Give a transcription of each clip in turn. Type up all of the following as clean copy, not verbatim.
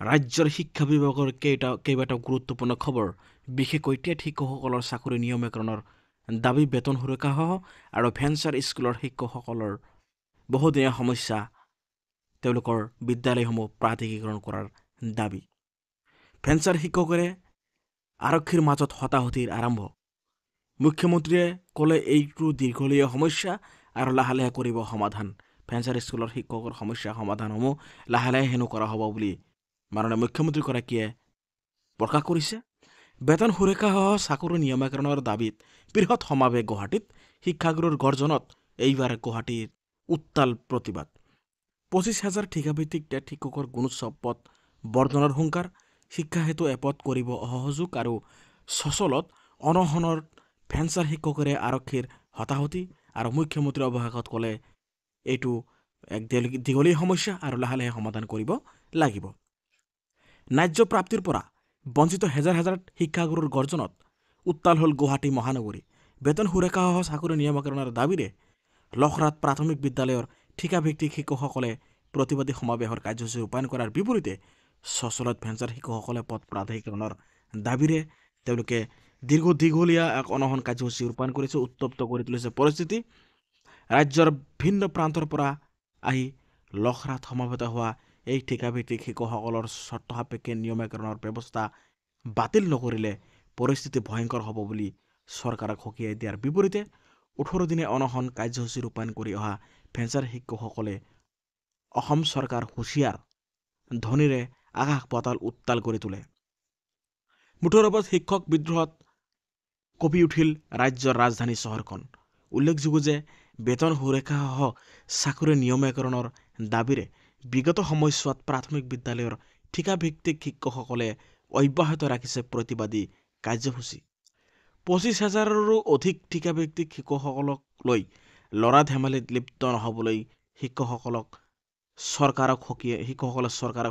ৰাজ্যৰ শিক্ষা বিভাগৰ কেইবাটাও গুৰুত্বপূৰ্ণ খবৰ, বিশেষকৈ টেট শিক্ষকসকলৰ চাকৰি নিয়মীকৰণৰ দাবী, বেতন সুৰক্ষাসহ আৰু ভেঞ্চাৰ স্কুলৰ শিক্ষকসকলৰ বহুদিনীয়া সমস্যা, তেওঁলোকৰ বিদ্যালয়সমূহ প্ৰাধিকৰণ কৰাৰ দাবী। ভেঞ্চাৰ শিক্ষকৰে আৰক্ষীৰ মাজত হতাহতিৰ আৰম্ভ। মুখ্যমন্ত্ৰীয়ে ক'লে এইটো দীৰ্ঘলীয়া সমস্যা আৰু লাহে লাহে কৰিব সমাধান। ভেঞ্চাৰ স্কুলৰ শিক্ষকৰ সমস্যা সমাধানসমূহ লাহে লাহে হেনো কৰা হ'ব বুলি মাননীয় মুখ্যমন্ত্ৰীগৰাকীয়ে প্ৰকাশ কৰিছে। বেতন সুৰক্ষাসহ চাকৰি নিয়মীকৰণৰ দাবীত বৃহৎ সমাৱেশ গুৱাহাটীত। শিক্ষাগুৰুৰ গৰ্জনত এইবাৰ গুৱাহাটীৰ উত্তাল প্ৰতিবাদ। 25,000 ঠিকাভিত্তিক টেট শিক্ষকৰ গুণোৎসৱ পদ বৰ্জনৰ হুংকাৰ। শিক্ষা হেতু এপদ কৰিব অসহযোগ আৰু সচলত অনশনৰ ভেঞ্চাৰ শিক্ষকৰে আৰক্ষীৰ হতাহতি আৰু মুখ্যমন্ত্ৰীৰ অৱশেষত ক'লে এইটো এক দীঘলীয়া সমস্যা আৰু লাহে লাহে সমাধান কৰিব লাগিব। ন্যায্য প্ৰাপ্তিৰ পৰা বঞ্চিত হেজাৰ হেজাৰ শিক্ষাগুৰুৰ গৰ্জনত উত্তাল হ'ল গুৱাহাটী মহানগৰী। বেতন সুৰক্ষাসহ চাকৰি নিয়মীকৰণৰ দাবীৰে লখৰাত প্ৰাথমিক বিদ্যালয়ৰ ঠিকাভিত্তিক শিক্ষকসকলে প্ৰতিবাদী সমাৱেশৰ কাৰ্যসূচী ৰূপায়ণ কৰাৰ বিপৰীতে সচলত ভেঞ্চাৰ শিক্ষকসকলে পদ প্ৰাধিকৰণৰ দাবীৰে তেওঁলোকে দীঘলীয়া এক অনশন কাৰ্যসূচী ৰূপায়ণ কৰিছে। উত্তপ্ত কৰি তুলিছে পৰিস্থিতি। ৰাজ্যৰ ভিন্ন প্ৰান্তৰ পৰা আহি লখৰাত সমাবেত হোৱা এই ঠিকাভিত্তিক শিক্ষকসকলৰ চৰ্ত সাপেক্ষে নিয়মীকৰণৰ ব্যৱস্থা বাতিল নকৰিলে পৰিস্থিতি ভয়ংকৰ হ'ব বুলি চৰকাৰক সকীয়াই দিয়াৰ বিপৰীতে 18 দিনে অনশন কাৰ্যসূচী ৰূপায়ণ কৰি অহা ভেঞ্চাৰ শিক্ষকসকলে অসম চৰকাৰ হুঁচিয়াৰ ধ্বনিৰে আকাশ পাতাল উত্তাল কৰি তোলে। মুঠৰ ওপৰত শিক্ষক বিদ্ৰোহত কঁপি উঠিল ৰাজ্যৰ ৰাজধানী চহৰখন। উল্লেখযোগ্য যে বেতন সুৰক্ষাসহ চাকৰি নিয়মীকৰণৰ দাবীৰে বিগত সময়ছোৱাত প্ৰাথমিক বিদ্যালয়ৰ ঠিকাভিত্তিক শিক্ষকসকলে অব্যাহত ৰাখিছে প্ৰতিবাদী কাৰ্যসূচী। 25,000ৰো অধিক ঠিকাভিত্তিক শিক্ষকসকলক লৈ লৰা ধেমালিত লিপ্ত নহবলৈ শিক্ষকসকলে চৰকাৰক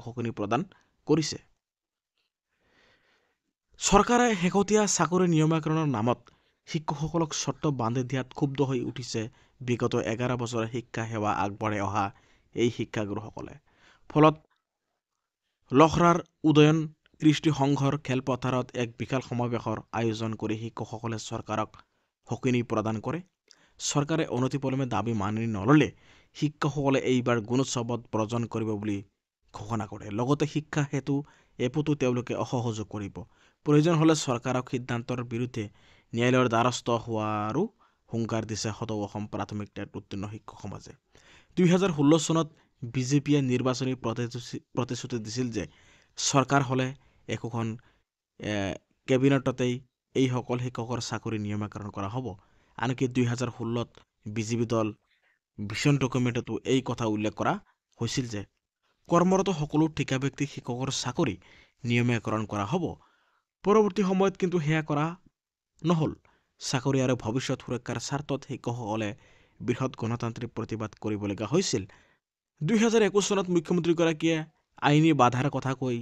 সকিনি প্ৰদান কৰিছে। চৰকাৰে শেহতীয়া চাকৰি নিয়মীকৰণৰ নামত শিক্ষকসকলক চৰ্ত বান্ধি দিয়াত ক্ষুব্ধ হৈ উঠিছে বিগত 11 বছৰে শিক্ষা সেৱা আগবঢ়াই অহা এই শিক্ষাগুৰুসকলে। ফলত লখৰাৰ উদয়ন কৃষ্টি সংঘৰ খেলপথাৰত এক বিশাল সমাৱেশৰ আয়োজন কৰি শিক্ষকসকলে চৰকাৰক সকিনি প্ৰদান কৰে। চৰকাৰে অনতিপলমে দাবী মানি নললে শিক্ষকসকলে এইবাৰ গুণোৎসৱত বৰ্জন কৰিব বুলি ঘোষণা কৰে। লগতে শিক্ষা হেতু এপতো তেওঁলোকে অসহযোগ কৰিব। প্ৰয়োজন হলে চৰকাৰক সিদ্ধান্তৰ বিৰুদ্ধে ন্যায়ালয়ৰ দ্বাৰস্থ হোৱাৰো হুংকাৰ দিছে সদৌ অসম প্ৰাথমিক টেট উত্তীৰ্ণ শিক্ষক সমাজে। 2016 চনত বিজেপিয়ে নিৰ্বাচনী প্ৰতিশ্ৰুতি দিছিল যে চৰকাৰ হলে একোখন কেবিনেটতেই এইসকল শিক্ষকৰ চাকৰি নিয়মীকৰণ কৰা হ'ব। আনকি 2016ত বিজেপি দল ভিছন ডকুমেণ্টতো এই কথা উল্লেখ কৰা হৈছিল যে কৰ্মৰত সকলো ঠিকাভিত্তিক শিক্ষকৰ চাকৰি নিয়মীকৰণ কৰা হ'ব। পৰৱৰ্তী সময়ত কিন্তু সেয়া কৰা নহল। চাকৰি আৰু ভৱিষ্যত সুৰক্ষাৰ স্বাৰ্থত শিক্ষকসকলে বৃহৎ গণতান্ত্ৰিক প্ৰতিবাদ কৰিবলগীয়া হৈছিল। 2021 চনত মুখ্যমন্ত্ৰীগৰাকীয়ে আইনী বাধাৰ কথা কৈ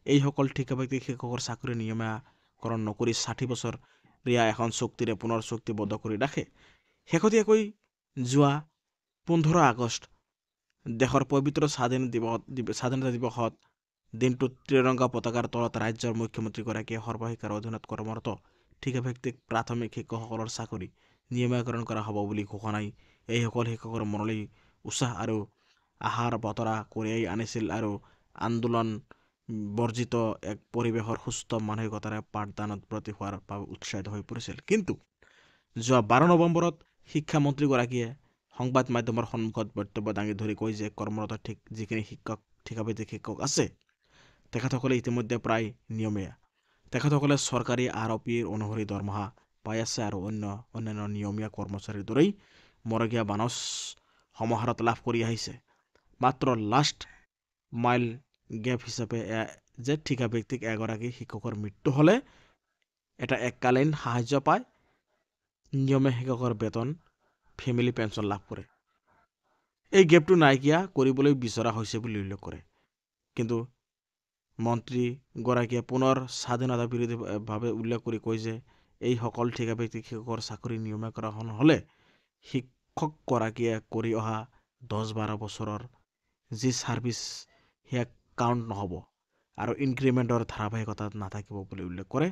এইসকল ঠিকাভিত্তিক শিক্ষকৰ চাকৰি নিয়মীকৰণ নকৰি 60 বছৰীয়া এখন চুক্তিৰে পুনৰ চুক্তিবদ্ধ কৰি ৰাখে। শেহতীয়াকৈ যোৱা 15 আগষ্ট দেশৰ পবিত্ৰ স্বাধীনতা দিৱসত দিনটোত ত্ৰিৰংগা পতাকাৰ তলত ৰাজ্যৰ মুখ্যমন্ত্ৰীগৰাকীয়ে সৰ্বশিক্ষাৰ অধীনত কৰ্মৰত ঠিকাভিত্তিক প্ৰাথমিক শিক্ষকসকলৰ চাকৰি নিয়মীকৰণ কৰা হ'ব বুলি ঘোষণাই এইসকল শিক্ষকৰ মনলৈ উৎসাহ আৰু আহাৰ বতৰা কঢ়িয়াই আনিছিল আৰু আন্দোলন বৰ্জিত এক পৰিৱেশৰ সুস্থ মানসিকতাৰে পাঠদানত ব্ৰতী হোৱাৰ বাবে উৎসাহিত হৈ পৰিছিল। কিন্তু যোৱা 12 নৱেম্বৰত শিক্ষামন্ত্ৰীগৰাকীয়ে সংবাদ মাধ্যমৰ সন্মুখত বক্তব্য দাঙি ধৰি কয় যে কৰ্মৰত যিখিনি ঠিকাভিত্তিক শিক্ষক আছে তেখেতসকলে ইতিমধ্যে প্ৰায় নিয়মীয়া। তেখেতসকলে চৰকাৰী আৰপিৰ অনুসৰি দৰমহা পাই আছে আৰু অন্যান্য নিয়মীয়া কৰ্মচাৰীৰ দৰেই মৰগীয়া বানচ সমাহাৰত লাভ কৰি আহিছে। মাত্ৰ লাষ্ট মাইল গেপ হিচাপে যে ঠিকাভিত্তিক এগৰাকী শিক্ষকৰ মৃত্যু হলে এটা এককালীন সাহায্য পায়, নিয়মীয়া শিক্ষকৰ বেতন ফেমিলি পেঞ্চন লাভ কৰে। এই গেপটো নাইকিয়া কৰিবলৈ বিচৰা হৈছে বুলি উল্লেখ কৰে। কিন্তু মন্ত্ৰীগৰাকীয়ে পুনৰ স্বাধীনতা বিৰোধীভাৱে উল্লেখ কৰি কয় যে এইসকল ঠিকাভিত্তিক শিক্ষকৰ চাকৰি নিয়মীকৰণ হলে শিক্ষকগৰাকীয়ে কৰি অহা 10-12 বছৰৰ যি ছাৰ্ভিচ সেয়া কাউণ্ট নহ'ব। আৰু ইনক্ৰিমেণ্টৰ ধাৰাবাহিকতা নাথাকিব বুলি উল্লেখ কৰে।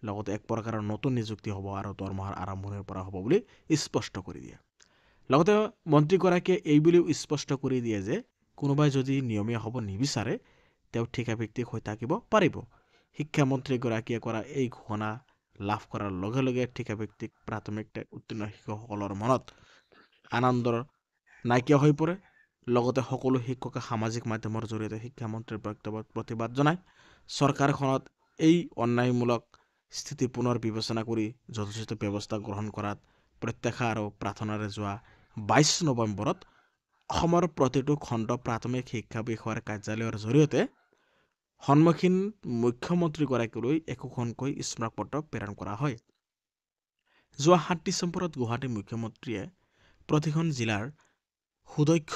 লগতে এক প্ৰকাৰৰ নতুন নিযুক্তি হ'ব আৰু দৰমহাৰ আৰম্ভণিৰ পৰা হ'ব বুলি স্পষ্ট কৰি দিয়ে। লগতে মন্ত্ৰীগৰাকীয়ে এই বুলিও স্পষ্ট কৰি দিয়ে যে কোনোবাই যদি নিয়মীয়া হ'ব নিবিচাৰে তেওঁ ঠিকাভিত্তিক হৈ থাকিব পাৰিব। শিক্ষামন্ত্ৰীগৰাকীয়ে কৰা এই ঘোষণা লাভ কৰাৰ লগে লগে ঠিকাভিত্তিক প্ৰাথমিক উত্তীৰ্ণ শিক্ষকসকলৰ মনত আনন্দৰ নাইকিয়া হৈ পৰে। লগতে সকলো শিক্ষকে সামাজিক মাধ্যমৰ জৰিয়তে শিক্ষামন্ত্ৰীৰ বক্তব্যত প্ৰতিবাদ জনায়। চৰকাৰখনত এই অন্যায়মূলক স্থিতি পুনৰ বিবেচনা কৰি যথোচিত ব্যৱস্থা গ্ৰহণ কৰাত প্ৰত্যাশা আৰু প্ৰাৰ্থনাৰে যোৱা 22 নৱেম্বৰত অসমৰ প্ৰতিটো খণ্ড প্ৰাথমিক শিক্ষা বিষয়াৰ কাৰ্যালয়ৰ জৰিয়তে সন্মুখীন মুখ্যমন্ত্ৰীগৰাকীলৈ একোখনকৈ স্মাৰকপত্ৰ প্ৰেৰণ কৰা হয়। যোৱা 7 ডিচেম্বৰত গুৱাহাটী মুখ্যমন্ত্ৰীয়ে প্ৰতিখন জিলাৰ সুদক্ষ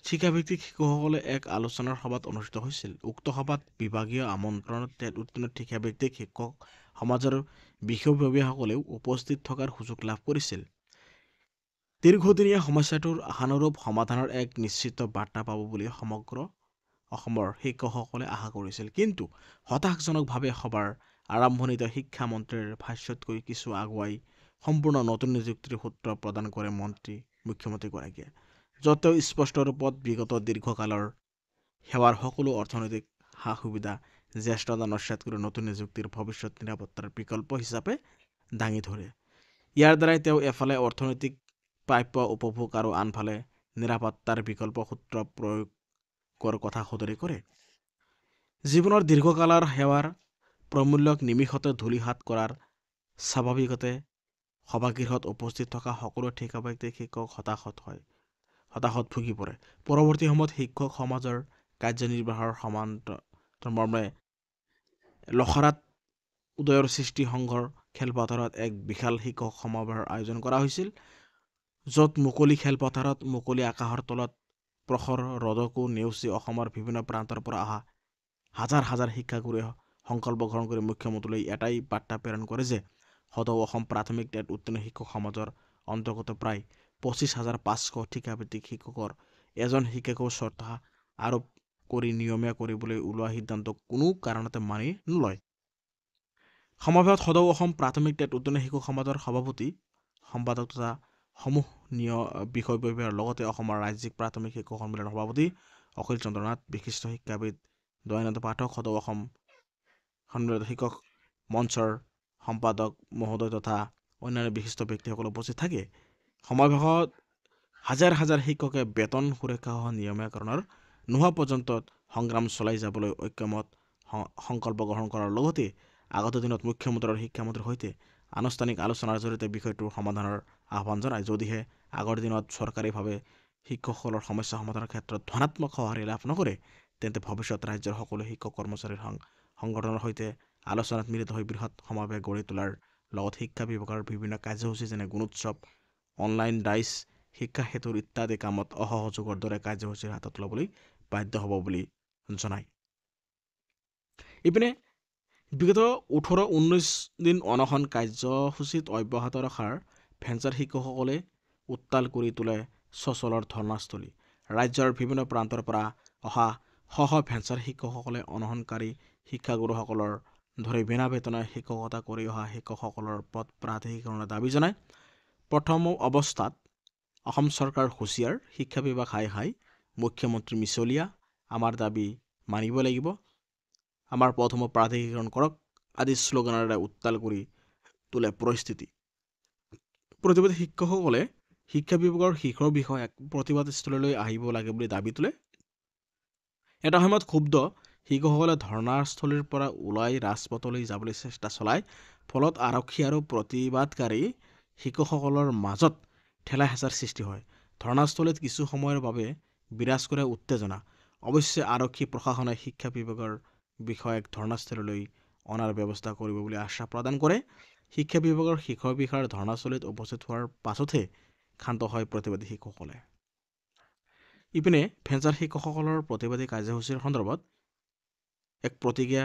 শিক্ষাভিত্তিক শিক্ষকসকলে এক আলোচনাৰ সভাত অনুষ্ঠিত হৈছিল। উক্ত সভাত বিভাগীয় আমন্ত্ৰণত উত্তীৰ্ণ শিক্ষাভিত্তিক শিক্ষক সমাজৰ বিষয়ববীয়াসকলেও উপস্থিত থকাৰ সুযোগ লাভ কৰিছিল। দীৰ্ঘদিনীয়া সমস্যাটোৰ আশানুৰূপ সমাধানৰ এক নিশ্চিত বাৰ্তা পাব বুলি সমগ্ৰ অসমৰ শিক্ষকসকলে আশা কৰিছিল। কিন্তু হতাশাজনকভাৱে সভাৰ আৰম্ভণিতে শিক্ষামন্ত্ৰীৰ ভাষ্যতকৈ কিছু আগুৱাই সম্পূৰ্ণ নতুন নিযুক্তিৰ সূত্ৰ প্ৰদান কৰে মুখ্যমন্ত্ৰীগৰাকীয়ে, য'ত তেওঁ স্পষ্ট ৰূপত বিগত দীৰ্ঘকালৰ সেৱাৰ সকলো অৰ্থনৈতিক সা সুবিধা জ্যেষ্ঠতা নস্যাৎ কৰি নতুন নিযুক্তিৰ ভৱিষ্যত নিৰাপত্তাৰ বিকল্প হিচাপে দাঙি ধৰে। ইয়াৰ দ্বাৰাই তেওঁ এফালে অৰ্থনৈতিক প্ৰাপ্য উপভোগ আৰু আনফালে নিৰাপত্তাৰ বিকল্প সূত্ৰ প্ৰয়োগৰ কথা সদৰি কৰে। জীৱনৰ দীৰ্ঘকালৰ সেৱাৰ প্ৰমূল্যক নিমিষতে ধূলিসাৎ কৰাৰ স্বাভাৱিকতে সভাগৃহত উপস্থিত থকা সকলো ঠিকাভিত্তিক শিক্ষক হতাশত ভুগি পৰে। পৰৱৰ্তী সময়ত শিক্ষক সমাজৰ কাৰ্যনিৰ্বাহৰ সমান্তৰালভাৱে লখৰাত উদয়ৰ সৃষ্টি সংঘৰ খেলপথাৰত এক বিশাল শিক্ষক সমাৱেশৰ আয়োজন কৰা হৈছিল, য'ত মুকলি খেলপথাৰত মুকলি আকাশৰ তলত প্ৰখৰ ৰ'দকো নেওচি অসমৰ বিভিন্ন প্ৰান্তৰ পৰা অহা হাজাৰ হাজাৰ শিক্ষাগুৰুৱে সংকল্প গ্ৰহণ কৰি মুখ্যমন্ত্ৰীলৈ এটাই বাৰ্তা প্ৰেৰণ কৰে যে সদৌ অসম প্ৰাথমিক উত্তীৰ্ণ শিক্ষক সমাজৰ অন্তৰ্গত প্ৰায় 25,500 ঠিকাভিত্তিক শিক্ষকৰ এজন শিক্ষকেও চৰ্তা আৰোপ কৰি নিয়মীয়া কৰিবলৈ ওলোৱা সিদ্ধান্তক কোনো কাৰণতে মানি নলয়। সমাৱেশত সদৌ অসম প্ৰাথমিক উত্তীৰ্ণ শিক্ষক সমাজৰ সভাপতি সম্পাদক তথা সমূহ বিষয়ববীয়াৰ লগতে অসমৰ ৰাজ্যিক প্ৰাথমিক শিক্ষক সন্মিলনৰ সভাপতি অখিল চন্দ্ৰ নাথ, বিশিষ্ট শিক্ষাবিদ দয়ানন্দ পাঠক, সদৌ অসম সন্মিলনত শিক্ষক মঞ্চৰ সম্পাদক মহোদয় তথা অন্যান্য বিশিষ্ট ব্যক্তিসকল উপস্থিত থাকে। সমাৱেশত হাজাৰ হাজাৰ শিক্ষকে বেতন সুৰক্ষাসহ নিয়মীয়াকৰণৰ নোহোৱা পৰ্যন্ত সংগ্ৰাম চলাই যাবলৈ ঐক্যমত সংকল্প গ্ৰহণ কৰাৰ লগতে আগত দিনত মুখ্যমন্ত্ৰী আৰু শিক্ষামন্ত্ৰীৰ সৈতে আনুষ্ঠানিক আলোচনাৰ জৰিয়তে বিষয়টোৰ সমাধানৰ আহ্বান জনায়। যদিহে আগৰ দিনত চৰকাৰীভাৱে শিক্ষকসকলৰ সমস্যা সমাধানৰ ক্ষেত্ৰত ধনাত্মক সঁহাৰি লাভ নকৰে, তেন্তে ভৱিষ্যত ৰাজ্যৰ সকলো শিক্ষক কৰ্মচাৰীৰ সংগঠনৰ সৈতে আলোচনাত মিলিত হৈ বৃহৎ সমাৱেশ গঢ়ি তোলাৰ লগত শিক্ষা বিভাগৰ বিভিন্ন কাৰ্যসূচী যেনে গুণোৎসৱ, অনলাইন ডাইচ, শিক্ষা সেতুৰ ইত্যাদি কামত অসহযোগৰ দৰে কাৰ্যসূচীৰ হাতত ল'বলৈ বাধ্য হ'ব বুলি জনায়। ইপিনে বিগত 18-19 দিন অনশন কাৰ্যসূচীত অব্যাহত ৰখাৰ ভেঞ্চাৰ শিক্ষকসকলে উত্তাল কৰি তোলে স্বচলৰ ধৰ্ণাস্থলী। ৰাজ্যৰ বিভিন্ন প্ৰান্তৰ পৰা অহা শ ভেঞ্চাৰ শিক্ষকসকলে অনশনকাৰী শিক্ষাগুৰুসকলৰ ধৰি বিনা বেতনে শিক্ষকতা কৰি অহা শিক্ষকসকলৰ পদ প্ৰাধিকৰণৰ দাবী জনায়। প্ৰথম অৱস্থাত অসম চৰকাৰ হুঁচিয়াৰ, শিক্ষা বিভাগ হাই হাই, মুখ্যমন্ত্ৰী মিছলীয়া, আমাৰ দাবী মানিব লাগিব, আমাৰ পদসমূহ প্ৰাধিকৰণ কৰক আদি শ্লোগানেৰে উত্তাল কৰি তোলে পৰিস্থিতি। প্ৰতিবাদী শিক্ষকসকলে শিক্ষা বিভাগৰ শীৰ্ষ বিষয়াক প্ৰতিবাদস্থলীলৈ আহিব লাগে বুলি দাবী তোলে। এটা সময়ত ক্ষুব্ধ শিক্ষকসকলে ধৰ্ণাস্থলীৰ পৰা ওলাই ৰাজপথলৈ যাবলৈ চেষ্টা চলায়। ফলত আৰক্ষী আৰু প্ৰতিবাদকাৰী শিক্ষকসকলৰ মাজত ঠেলা হেঁচাৰ সৃষ্টি হয়। ধৰ্ণাস্থলীত কিছু সময়ৰ বাবে বিৰাজ কৰে উত্তেজনা। অৱশ্যে আৰক্ষী প্ৰশাসনে শিক্ষা বিভাগৰ বিষয়াক ধৰ্ণাস্থলীলৈ অনাৰ ব্যৱস্থা কৰিব বুলি আশ্বাস প্ৰদান কৰে। শিক্ষা বিভাগৰ শীৰ্ষ বিষয়াৰ ধৰ্ণাস্থলীত উপস্থিত হোৱাৰ পাছতহে ক্ষান্ত হয় প্ৰতিবাদী শিক্ষকসকলে। ইপিনে ভেঞ্চাৰ শিক্ষকসকলৰ প্ৰতিবাদী কাৰ্যসূচীৰ সন্দৰ্ভত এক প্ৰতিক্ৰিয়া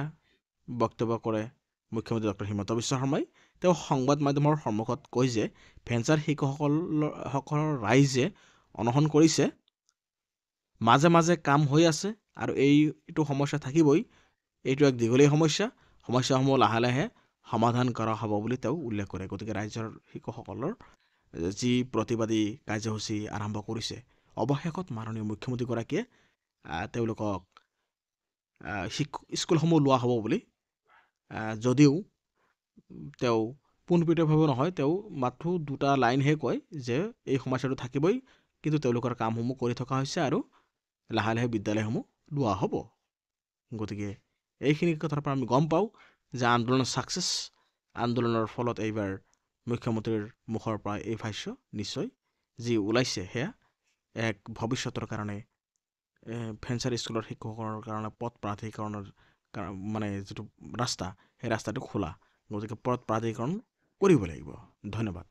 বক্তব্য কৰে মুখ্যমন্ত্ৰী ডক্টৰ হিমন্ত বিশ্ব শৰ্মাই। তেওঁ সংবাদ মাধ্যমৰ সন্মুখত কয় যে ভেঞ্চাৰ শিক্ষকসকলৰ ৰাইজে অনশন কৰিছে, মাজে মাজে কাম হৈ আছে আৰু এইটো সমস্যা থাকিবই। এইটো এক দীঘলীয়া সমস্যাসমূহ লাহে লাহে সমাধান কৰা হ'ব বুলি তেওঁ উল্লেখ কৰে। গতিকে ৰাজ্যৰ শিক্ষকসকলৰ যি প্ৰতিবাদী কাৰ্যসূচী আৰম্ভ কৰিছে, অৱশেষত মাননীয় মুখ্যমন্ত্ৰীগৰাকীয়ে তেওঁলোকক স্কুলসমূহ লোৱা হ'ব বুলি, যদিও তেওঁ পোনপটীয়াভাৱে নহয়, তেওঁ মাত্ৰ 2টা লাইনহে কয় যে এই সমস্যাটো থাকিবই, কিন্তু তেওঁলোকৰ কামসমূহ কৰি থকা হৈছে আৰু লাহে লাহে বিদ্যালয়সমূহ লোৱা হ'ব। গতিকে এইখিনি কথাৰ পৰা আমি গম পাওঁ যে আন্দোলন ছাকচেছ, আন্দোলনৰ ফলত এইবাৰ মুখ্যমন্ত্ৰীৰ মুখৰ পৰা এই ভাষ্য নিশ্চয় যি ওলাইছে সেয়া এক ভৱিষ্যতৰ কাৰণে ভেঞ্চাৰ স্কুলৰ শিক্ষকসকলৰ কাৰণে পদ প্ৰাধিকৰণৰ মানে যিটো ৰাস্তা, সেই ৰাস্তাটো খোলা। গতিকে পদ প্ৰাধিকৰণ কৰিব লাগিব। ধন্যবাদ।